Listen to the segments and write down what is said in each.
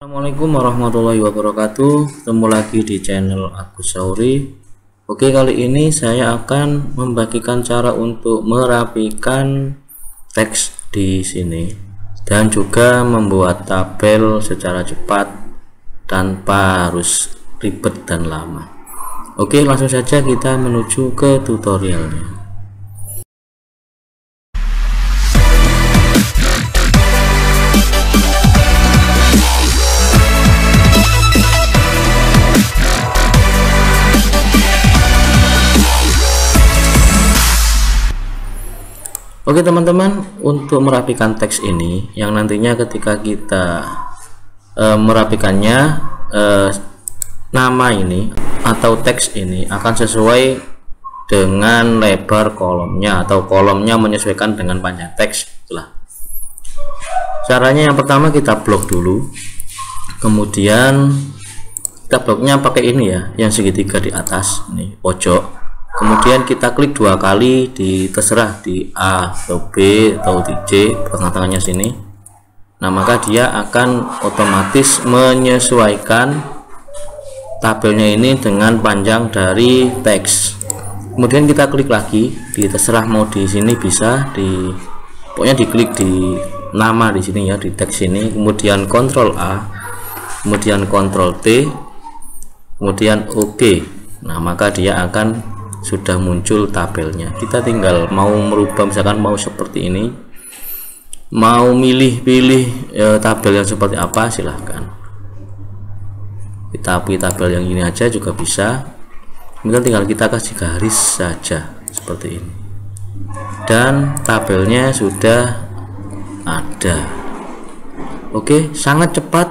Assalamualaikum warahmatullahi wabarakatuh. Ketemu lagi di channel Agus Sauri. Oke, kali ini saya akan membagikan cara untuk merapikan teks di sini dan juga membuat tabel secara cepat tanpa harus ribet dan lama. Oke, langsung saja kita menuju ke tutorialnya. Oke teman-teman, untuk merapikan teks ini yang nantinya ketika kita merapikannya, nama ini atau teks ini akan sesuai dengan lebar kolomnya atau kolomnya menyesuaikan dengan panjang teks. Itulah caranya. Yang pertama kita blok dulu, kemudian kita bloknya pakai ini ya, yang segitiga di atas ini pojok. Kemudian kita klik dua kali di terserah di A atau B atau di C, tengah-tengahnya sini. Nah, maka dia akan otomatis menyesuaikan tabelnya ini dengan panjang dari teks. Kemudian kita klik lagi di terserah, mau di sini bisa di, pokoknya diklik di nama di sini ya, di teks ini. Kemudian Ctrl A, kemudian Ctrl T, kemudian OK. Nah, maka dia akan sudah muncul tabelnya. Kita tinggal mau merubah, misalkan mau seperti ini, mau pilih tabel yang seperti apa, silahkan. Kita pilih tabel yang ini aja juga bisa. Kemudian tinggal kita kasih garis saja seperti ini, dan tabelnya sudah ada. Oke, sangat cepat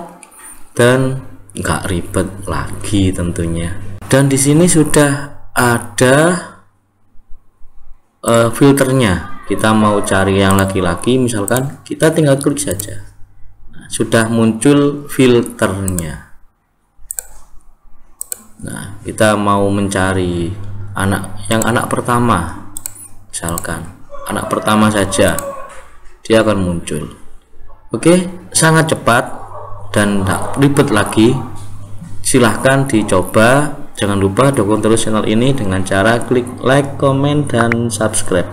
dan nggak ribet lagi tentunya. Dan di sini sudah ada filternya. Kita mau cari yang laki-laki, misalkan kita tinggal klik saja. Nah, sudah muncul filternya. Nah, kita mau mencari anak pertama, misalkan anak pertama saja, dia akan muncul. Oke, sangat cepat dan tidak ribet lagi. Silahkan dicoba. Jangan lupa dukung terus channel ini dengan cara klik like, comment, dan subscribe,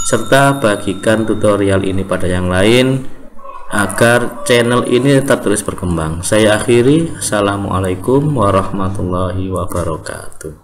serta bagikan tutorial ini pada yang lain agar channel ini tetap terus berkembang. Saya akhiri, assalamualaikum warahmatullahi wabarakatuh.